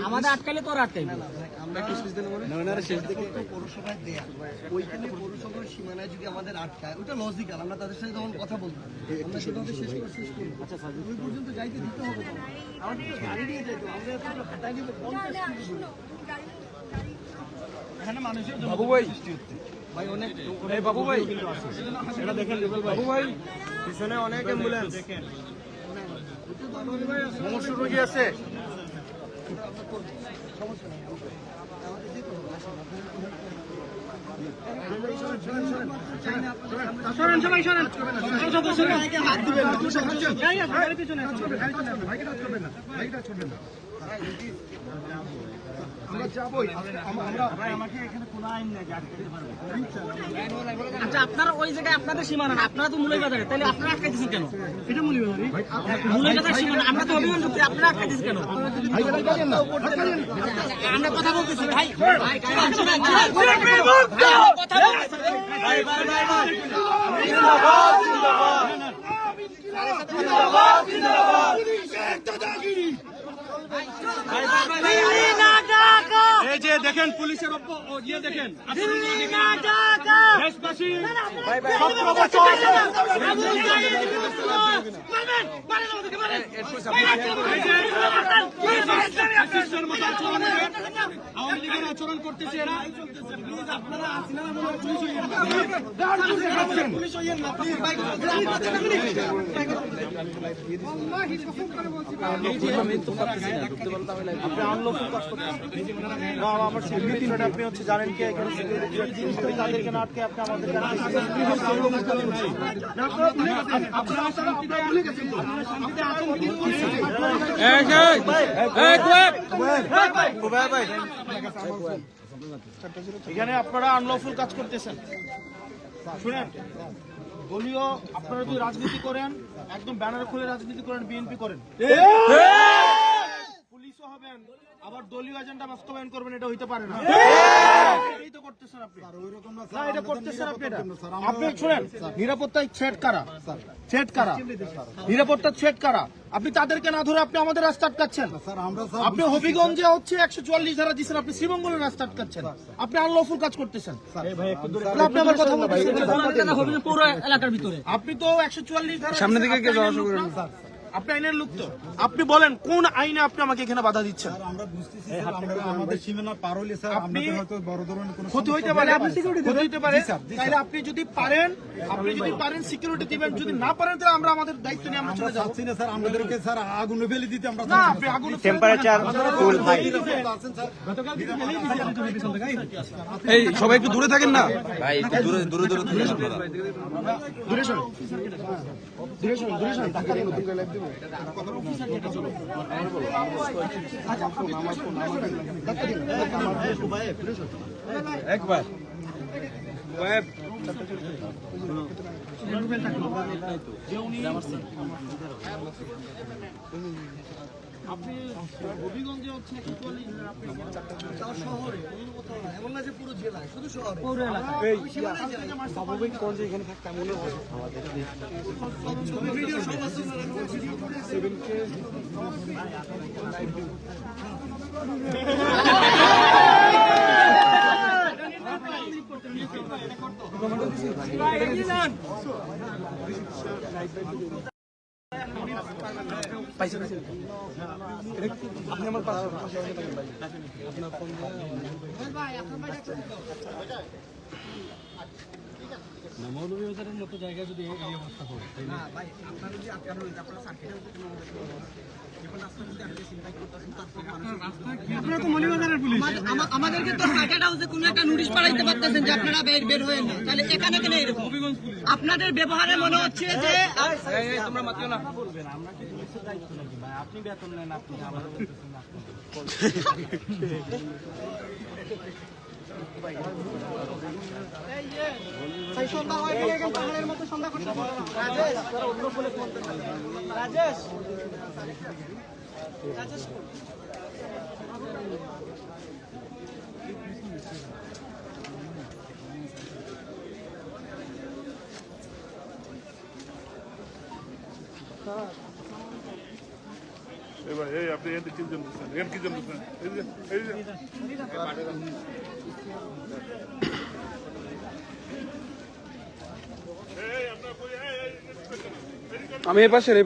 আমাদের আটকালে তোর আটকাই আমরা পৌরসভায় দেয়া ওইখানে পৌরসভার সীমানায় যদি আমাদের আটকায় ওটা লজিক্যাল, আমরা তাদের সাথে যখন কথা বলবো আমরা সেভাবে শেষ করবো। আচ্ছা স্যার, ওই পর্যন্ত যাইতে দিতে হবে তো আমাদের তো গাড়ি নিয়ে যাইতো, আমরা এত হাঁটা গেলে এখানে মানুষের বাবু ভাই সৃষ্টি হচ্ছে ভাই অনেক। এই বাবু ভাই এটা দেখেন, বাবু ভাই পিছনে অনেক অ্যাম্বুলেন্স দেখেন, সমস্যা রোগী আছে। আচ্ছা, আপনারা ওই জায়গায় আপনাদের সীমানা, আপনারা তো মূলের বাজারে, তাহলে আপনারা আটকাইতেছেন কেন? এটা মূলের বাজার সীমানা, আমরা তো অভিমান করছি, আপনারা আটকাইতেছেন কেন? আমরা কথা বলতেছি ভাই, এই যে দেখেন পুলিশের ইয়ে দেখেন, আওয়ামী লীগের আচরণ করতেছে এরা। আপনি হচ্ছে জানেন কি তাদেরকে না আটকে আপনি আমাদের এখানে আপনারা আনলফুল কাজ করতেছেন। শুনেন, দলীয় আপনারা যদি রাজনীতি করেন, একদম ব্যানার খুলে রাজনীতি করেন, বিএনপি করেন, পুলিশও হবেন, আবার দলীয় এজেন্ডা বাস্তবায়ন করবেন, এটা হইতে পারে না। এই তো করতেছেন আপনি, না এটা করতেছেন আপনি। আপনি শুনেন, নিরাপত্তায় থ্রেট কারা, নিরাপত্তার থ্রেট কারা? আপনি তাদেরকে না ধরে আপনি আমাদের রাস্তা আটকাচ্ছেন। আপনি হবিগঞ্জে হচ্ছে 144 ধারা দিচ্ছেন, আপনি শ্রীমঙ্গলের রাস্তা আটকাচ্ছেন, আপনি আনলফুল কাজ করতেছেন। আপনি আমার কথা বলতেছেন, পুরো এলাকার ভিতরে আপনি তো 144 ধারা সামনে দিকে আপনি আইনের লোক তো, আপনি বলেন কোন আইনে আপনি আমাকে এখানে বাধা দিচ্ছেন? আমরা বুঝতেছি আমাদের সীমানা পার হইলে স্যার আপনাদের হয়তো বড় ধরনের কোনো ক্ষতি হইতে পারে, তাহলে আপনি যদি পারেন সিকিউরিটি দিবেন, যদি না পারেন তাহলে আমরা আমাদের দায়িত্ব নিয়ে আমরা চলে যাচ্ছি না স্যার। আমাদেরকে স্যার আগুনে ফেলে দিতে আমরা না, আপনি আগুন টেম্পারেচার ফুল ভাই। এই সবাই একটু দূরে থাকেন না ভাই, একটু দূরে দূরে দূরে থাকেন আপনারা। দূরে সরুন, একবার আপনি হবিগঞ্জে হচ্ছে শহরে এমন না যে পুরো জেলায়, শুধু শহরে এখানে থাকতাম মনে হয় আপনি আমার পাশে মৌলভীবাজারের মতো জায়গায় যদি এই অবস্থা হয়, আমাদেরকে তো সার্কিট হাউসে কোনো একটা নোটিশ পাঠাইতে পারতেছেন যে আপনারা বের হয়ে না, তাহলে এখানে কেন এরকম? আপনাদের ব্যবহারে মনে হচ্ছে যে তোমরা মাতিও না বলবেন, আমরা কি পুলিশের দায়িত্ব নাকি ভাই? আপনি বেতন নেন, আপনি আমাদের বলতেছেন না। এবার এই আপনি এখানে কি জন্য বলছেন? এখানে কি জন্য বলছেন? এই যে আমি এই পাশের